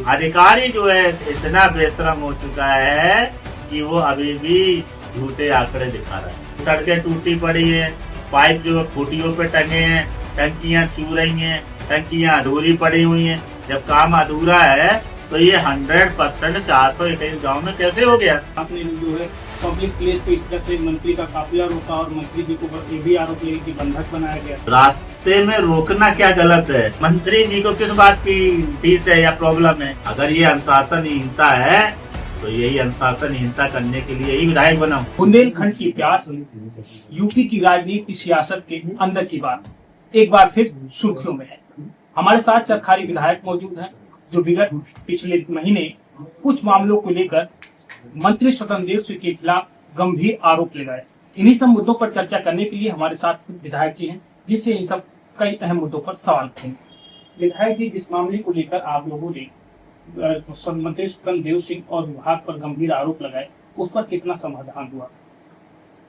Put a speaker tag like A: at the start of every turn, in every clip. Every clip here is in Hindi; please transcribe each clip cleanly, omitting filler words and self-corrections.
A: अधिकारी जो है इतना बेशरम हो चुका है कि वो अभी भी झूठे आंकड़े दिखा रहा है। सड़कें टूटी पड़ी है, पाइप जो है खूटियों पे टंगे हैं, टंकियां चू रही हैं, टंकियां अधूरी पड़ी हुई हैं। जब काम अधूरा है तो ये 100% 421 गांव में कैसे हो गया?
B: आपने जो है पब्लिक प्लेस पे इस तरह से मंत्री का काफिला रोका और मंत्री जी को ये भी आरोप लगे कि बंधक बनाया गया।
A: रास्ते में रोकना क्या गलत है? मंत्री जी को किस बात की फीस है या प्रॉब्लम है? अगर ये अनुशासनहीनता है तो यही अनुशासनहीनता करने के लिए ही विधायक बना हूँ।
B: बुंदेलखंड की प्यास, यूपी की राजनीति सियासत के अंदर की बात एक बार फिर सुर्खियों में है। हमारे साथ चरखारी विधायक मौजूद हैं जो विगत पिछले महीने कुछ मामलों को लेकर मंत्री स्वतंत्र देव सिंह के खिलाफ गंभीर आरोप लगाए। इन्हीं सब मुद्दों पर चर्चा करने के लिए हमारे साथ विधायक जी हैं जिससे इन सब कई अहम मुद्दों पर सवाल उठेंगे। विधायक जी, जिस मामले को लेकर आप लोगों ने मंत्री स्वतंत्र देव सिंह और विभाग पर गंभीर आरोप लगाए, उस पर कितना समाधान हुआ?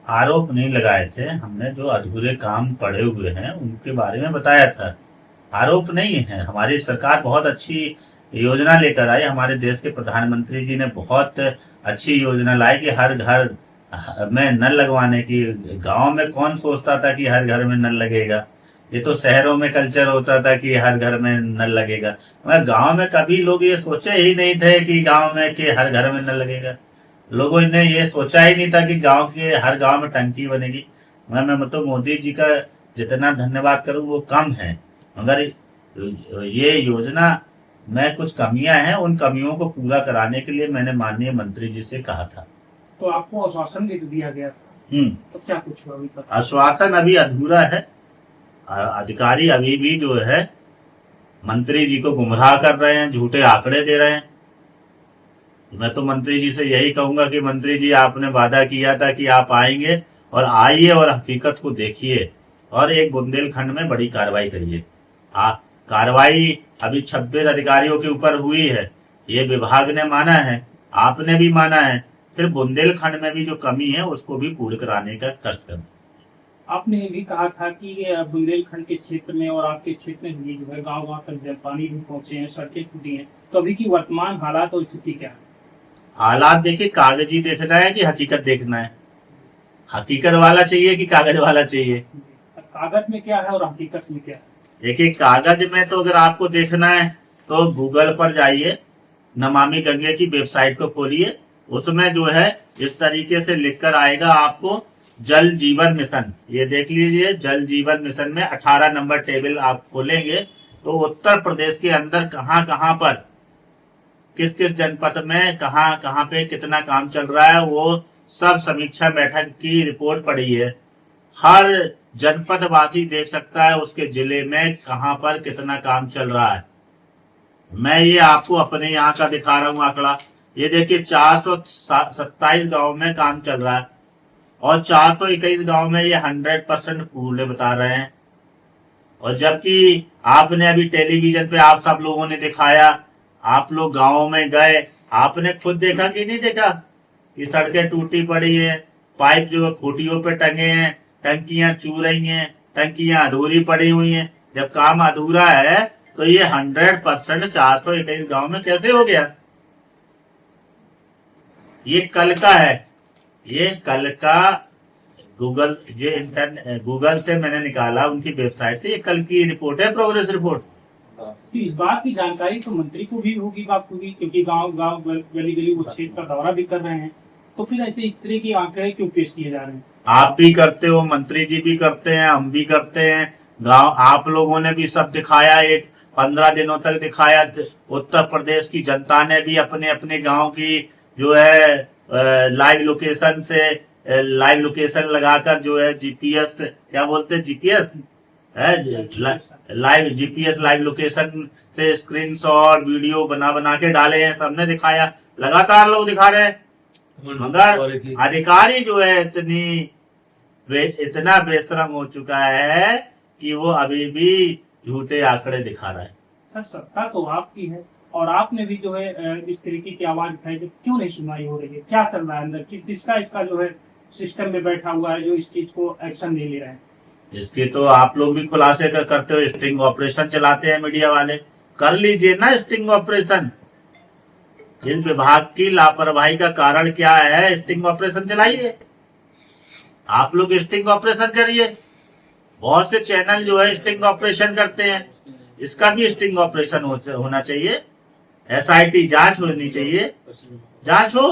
A: आरोप नहीं लगाए थे, हमने जो अधूरे काम पड़े हुए हैं उनके बारे में बताया था। आरोप नहीं है। हमारी सरकार बहुत अच्छी योजना लेकर आई। हमारे देश के प्रधानमंत्री जी ने बहुत अच्छी योजना लाई कि हर घर में नल लगवाने की। गांव में कौन सोचता था कि हर घर में नल लगेगा? ये तो शहरों में कल्चर होता था कि हर घर में नल लगेगा, मगर गांव में कभी लोग ये सोचे ही नहीं थे कि गांव में कि हर घर में नल लगेगा। लोगों ने ये सोचा ही नहीं था कि गांव के हर गांव में टंकी बनेगी। मैं मतलब मोदी जी का जितना धन्यवाद करूं वो कम है, मगर ये योजना में कुछ कमियां हैं। उन कमियों को पूरा कराने के लिए मैंने माननीय मंत्री जी से कहा था।
B: तो आपको आश्वासन भी दिया गया था, तो क्या कुछ हुआ अभी तक?
A: आश्वासन अभी अधूरा है। अधिकारी अभी भी जो है मंत्री जी को गुमराह कर रहे हैं, झूठे आंकड़े दे रहे हैं। मैं तो मंत्री जी से यही कहूंगा कि मंत्री जी, आपने वादा किया था कि आप आएंगे और आइए और हकीकत को देखिए और एक बुंदेलखंड में बड़ी कार्रवाई करिए। कार्रवाई अभी 26 अधिकारियों के ऊपर हुई है, ये विभाग ने माना है, आपने भी माना है। फिर बुंदेलखंड में भी जो कमी है उसको भी पूर्ण कराने का कष्ट करें।
B: आपने भी कहा था कि बुंदेलखंड के क्षेत्र में और आपके क्षेत्र में भी जो है गांव-गांव तक जल पानी भी पहुंचे हैं, सड़कें टूटी हैं, तो अभी की वर्तमान हालात और स्थिति क्या है?
A: हालात देखिए, कागजी देखना है कि हकीकत देखना है? हकीकत वाला चाहिए कि कागज वाला चाहिए?
B: कागज में क्या है और हकीकत में क्या है?
A: देखिए, कागज में तो अगर आपको देखना है तो गूगल पर जाइए, नमामि गंगे की वेबसाइट को खोलिए, उसमें जो है इस तरीके से लिखकर आएगा आपको जल जीवन मिशन। ये देख लीजिए, जल जीवन मिशन में 18 नंबर टेबल आप खोलेंगे तो उत्तर प्रदेश के अंदर कहां कहां पर किस किस जनपद में कहां कहां पे कितना काम चल रहा है वो सब समीक्षा बैठक की रिपोर्ट पड़ी है। हर जनपद वासी देख सकता है उसके जिले में कहां पर कितना काम चल रहा है। मैं ये आपको अपने यहाँ का दिखा रहा हूँ आंकड़ा। ये देखिए, 427 गांव में काम चल रहा है और 421 गांव में ये 100% पूर्ण बता रहे हैं। और जबकि आपने अभी टेलीविजन पे आप सब लोगों ने दिखाया, आप लोग गाँव में गए, आपने खुद देखा कि नहीं देखा कि सड़कें टूटी पड़ी है, पाइप जो खूटियों पे टंगे हैं, टंकियां चू रही हैं, टंकियां अधूरी पड़ी हुई हैं। जब काम अधूरा है तो ये 100% 421 गांव में कैसे हो गया? ये कल का है, ये कल का गूगल से मैंने निकाला, उनकी वेबसाइट से। ये कल की रिपोर्ट है, प्रोग्रेस रिपोर्ट।
B: तो इस बात की जानकारी तो मंत्री को भी होगी, आपको भी, क्योंकि गांव गांव गली गली वो क्षेत्र का दौरा भी कर रहे हैं, तो फिर ऐसे इस तरह की आंकड़े क्यों पेश किए जा रहे हैं?
A: आप भी करते हो, मंत्री जी भी करते हैं, हम भी करते हैं। गांव आप लोगों ने भी सब दिखाया, एक 15 दिनों तक दिखाया। उत्तर प्रदेश की जनता ने भी अपने अपने गांव की जो है लाइव लोकेशन लगाकर जो है जीपीएस, क्या बोलते हैं, जीपीएस लाइव लोकेशन से स्क्रीनशॉट वीडियो बना बना के डाले हैं, सबने दिखाया, लगातार लोग दिखा रहे हैं। मगर अधिकारी जो है इतना बेशरम हो चुका है कि वो अभी भी झूठे आंकड़े दिखा रहा है।
B: सर, सत्ता तो आपकी है और आपने भी जो है इस तरीके की आवाज उठाई, तो क्यों नहीं सुनवाई हो रही है? क्या चल रहा है अंदर? किसका इसका जो है सिस्टम में बैठा हुआ है जो इस चीज को एक्शन नहीं ले रहा है?
A: इसके तो आप लोग भी खुलासे करते हो, स्टिंग ऑपरेशन चलाते हैं मीडिया वाले। कर लीजिए ना स्टिंग ऑपरेशन, इन विभाग की लापरवाही का कारण क्या है? स्टिंग ऑपरेशन चलाइए, आप लोग स्टिंग ऑपरेशन करिए। बहुत से चैनल जो है स्टिंग ऑपरेशन करते हैं, इसका भी स्टिंग ऑपरेशन होना चाहिए। SIT जांच होनी चाहिए, जांच हो,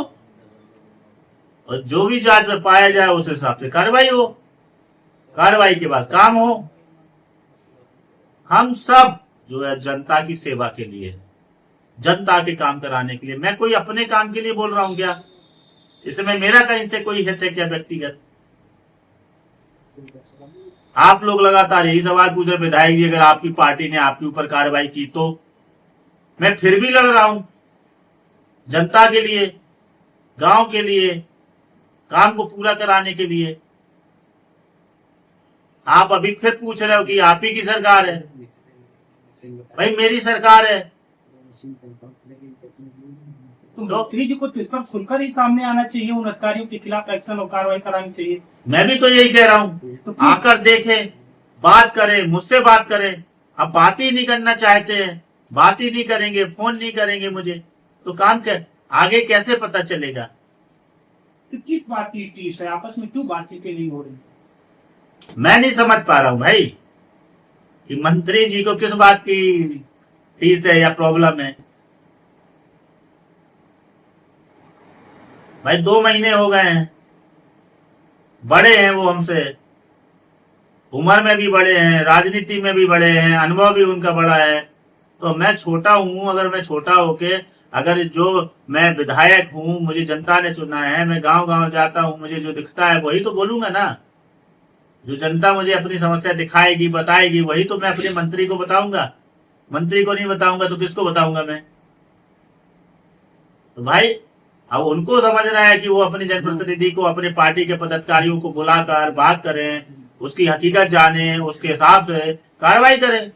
A: और जो भी जांच में पाया जाए उस हिसाब से कार्रवाई हो, कार्रवाई के बाद काम हो। हम सब जो है जनता की सेवा के लिए, जनता के काम कराने के लिए, मैं कोई अपने काम के लिए बोल रहा हूं क्या? इसमें मेरा कहीं से कोई हित है क्या व्यक्तिगत? आप लोग लगातार यही सवाल पूछ रहे, विधायक जी अगर आपकी पार्टी ने आपके ऊपर कार्रवाई की तो? मैं फिर भी लड़ रहा हूं जनता के लिए, गांव के लिए, काम को पूरा कराने के लिए। आप अभी फिर पूछ रहे हो कि आप ही की सरकार है। भाई मेरी सरकार है।
B: तो मंत्री जी को तो इस पर खुलकर ही सामने आना चाहिए, उन अधिकारियों के खिलाफ एक्शन और कार्रवाई करानी चाहिए।
A: मैं भी तो यही कह रहा हूँ,
B: तो
A: आकर देखें, बात करें, मुझसे बात करें। अब बात ही नहीं करना चाहते हैं, बात ही नहीं करेंगे, फोन नहीं करेंगे मुझे, तो काम आगे कैसे पता चलेगा?
B: तो किस बात की टीस है? आपस में क्यों बातचीत नहीं हो रही?
A: मैं नहीं समझ पा रहा हूं भाई कि मंत्री जी को किस बात की टीस है या प्रॉब्लम है। भाई 2 महीने हो गए हैं, बड़े हैं वो हमसे, उम्र में भी बड़े हैं, राजनीति में भी बड़े हैं, अनुभव भी उनका बड़ा है। तो मैं छोटा हूं, अगर मैं छोटा होके, अगर जो मैं विधायक हूं, मुझे जनता ने चुना है, मैं गांव गांव जाता हूं, मुझे जो दिखता है वही तो बोलूंगा ना। जो जनता मुझे अपनी समस्या दिखाएगी, बताएगी, वही तो मैं अपने मंत्री को बताऊंगा। मंत्री को नहीं बताऊंगा तो किसको बताऊंगा मैं? तो भाई अब उनको समझना है कि वो अपने जनप्रतिनिधि को, अपने पार्टी के पदाधिकारियों को बुलाकर बात करें, उसकी हकीकत जाने, उसके हिसाब से कार्रवाई करें।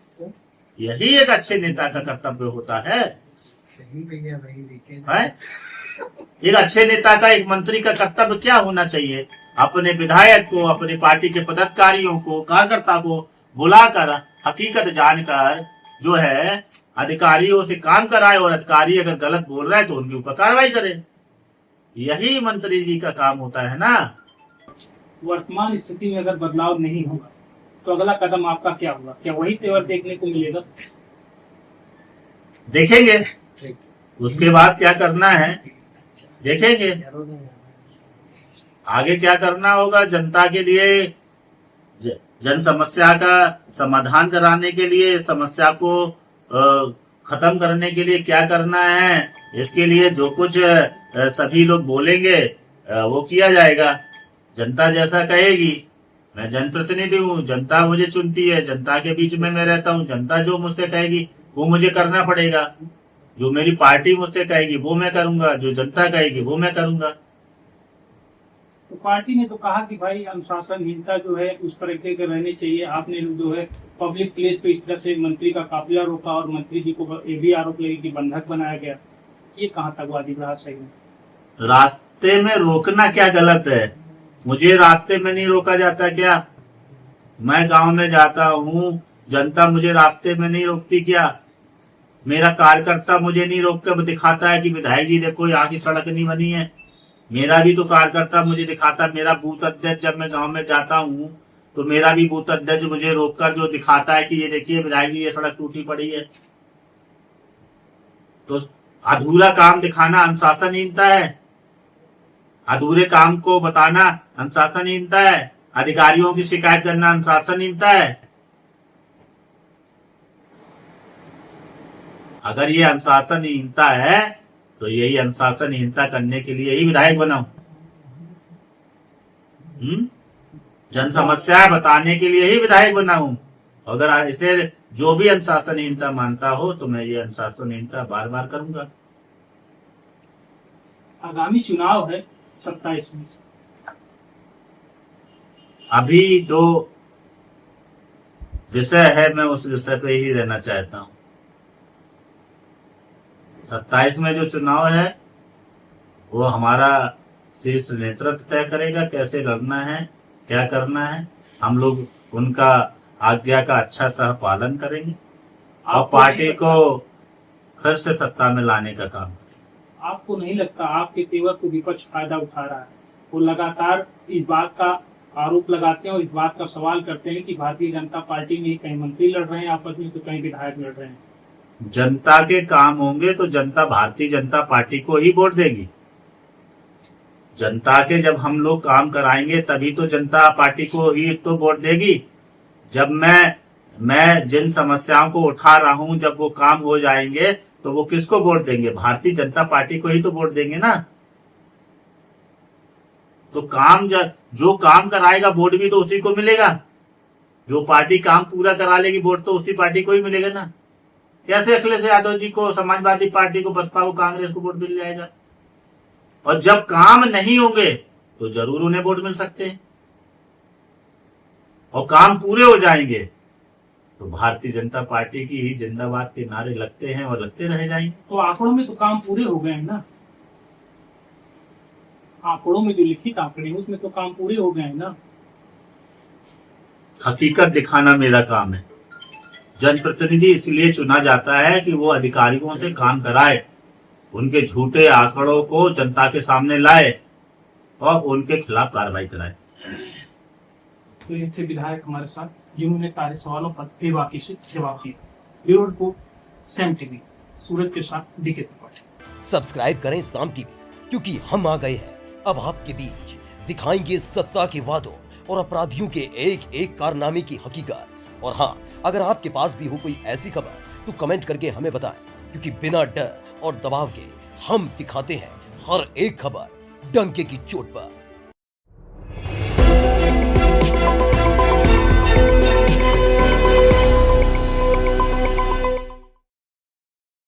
A: यही एक अच्छे नेता का कर्तव्य होता है। एक अच्छे नेता का, एक मंत्री का कर्तव्य क्या होना चाहिए? अपने विधायक को, अपने पार्टी के पदाधिकारियों को, कार्यकर्ता को बुलाकर हकीकत जानकर जो है अधिकारियों से काम कराए, और अधिकारी अगर गलत बोल रहा है तो उनके ऊपर कार्रवाई करे। यही मंत्री जी का काम होता है ना।
B: वर्तमान स्थिति में अगर बदलाव नहीं होगा तो अगला कदम आपका क्या होगा? क्या वही तेवर देखने को मिलेगा?
A: देखेंगे, उसके बाद क्या करना है देखेंगे। आगे क्या करना होगा जनता के लिए, जन समस्या का समाधान कराने के लिए, समस्या को खत्म करने के लिए क्या करना है, इसके लिए जो कुछ सभी लोग बोलेंगे वो किया जाएगा। जनता जैसा कहेगी, मैं जनप्रतिनिधि हूँ, जनता मुझे चुनती है, जनता के बीच में मैं रहता हूँ, जनता जो मुझसे कहेगी वो मुझे करना पड़ेगा। जो मेरी पार्टी मुझसे कहेगी वो मैं करूंगा, जो जनता कहेगी वो मैं करूंगा।
B: तो पार्टी ने तो कहा कि भाई अनुशासनहीनता जो है उस तरीके के रहने चाहिए। आपने जो है पब्लिक प्लेस पे इस तरह से मंत्री का काफिला रोका और मंत्री जी को ये भी आरोप लगे कि बंधक बनाया गया। ये कहाँ तक वादी रहा सही है?
A: रास्ते में रोकना क्या गलत है? मुझे रास्ते में नहीं रोका जाता क्या? मैं गांव में जाता हूँ, जनता मुझे रास्ते में नहीं रोकती क्या? मेरा कार्यकर्ता मुझे नहीं रोक कर दिखाता है कि विधायक जी देखो यहाँ की सड़क नहीं बनी है? मेरा भी तो कार्यकर्ता मुझे दिखाता, मेरा बूथ अध्यक्ष जब मैं गांव में जाता हूँ तो मेरा भी बूथ अध्यक्ष मुझे रोककर जो दिखाता है कि ये देखिए विधायक जी ये सड़क टूटी पड़ी है। तो अधूरा काम दिखाना अनुशासनहीनता है, अधूरे काम को बताना अनुशासनहीनता है, अधिकारियों की शिकायत करना अनुशासनहीनता है। अगर ये अनुशासनहीनता है तो यही अनुशासनहीनता करने के लिए ही विधायक बनाऊं। जन समस्या बताने के लिए ही विधायक बनाऊं। अगर इसे जो भी अनुशासनहीनता मानता हो तो मैं ये अनुशासनहीनता बार बार करूंगा।
B: आगामी चुनाव है 27 में,
A: अभी जो विषय है मैं उस विषय पे ही रहना चाहता हूं। 27 में जो चुनाव है वो हमारा शीर्ष नेतृत्व तय करेगा कैसे लड़ना है, क्या करना है। हम लोग उनका आज्ञा का अच्छा सा पालन करेंगे और पार्टी को फिर से सत्ता में लाने का काम करेंगे।
B: आपको नहीं लगता आपके तेवर को विपक्ष फायदा उठा रहा है? वो लगातार इस बात का आरोप लगाते हैं और इस बात का सवाल करते हैं कि भारतीय जनता पार्टी में कहीं मंत्री लड़ रहे हैं आपस में, तो कहीं विधायक लड़ रहे हैं।
A: जनता के काम होंगे तो जनता भारतीय जनता पार्टी को ही वोट देगी। जनता के जब हम लोग काम कराएंगे तभी तो जनता पार्टी को ही तो वोट देगी। जब मैं जिन समस्याओं को उठा रहा हूं, जब वो काम हो जाएंगे तो वो किसको वोट देंगे? भारतीय जनता पार्टी को ही तो वोट देंगे ना। तो जो काम कराएगा वोट भी तो उसी को मिलेगा। जो पार्टी काम पूरा करा लेगी वोट तो उसी पार्टी को ही मिलेगा ना। कैसे अखिलेश यादव जी को, समाजवादी पार्टी को, बसपा को, कांग्रेस को वोट मिल जाएगा? और जब काम नहीं होंगे तो जरूर उन्हें वोट मिल सकते हैं, और काम पूरे हो जाएंगे तो भारतीय जनता पार्टी की ही जिंदाबाद के नारे लगते हैं और लगते रह जाएंगे।
B: तो आंकड़ों में तो काम पूरे हो गए हैं ना। आंकड़ों में जो लिखित आंकड़े हैं उसमें तो काम पूरे हो गए हैं ना।
A: हकीकत दिखाना मेरा काम है। जनप्रतिनिधि इसलिए चुना जाता है कि वो अधिकारियों से काम कराए, उनके झूठे आंकड़ों को जनता के सामने लाए और उनके खिलाफ कार्रवाई कराए।
B: तो ये थे विधायक हमारे साथ जिन्होंने सारे सवालों पर बेबाकी से जवाब दिया। ब्यूरो रिपोर्ट, सैम टीवी, सूरत के साथ डीके त्रिपाठी।
C: सब्सक्राइब करें साम टीवी, क्योंकि हम आ गए हैं अब आपके बीच। दिखाएंगे सत्ता के वादों और अपराधियों के एक एक कारनामे की हकीकत। और हाँ, अगर आपके पास भी हो कोई ऐसी खबर तो कमेंट करके हमें बताएं, क्योंकि बिना डर और दबाव के हम दिखाते हैं हर एक खबर डंके की चोट पर।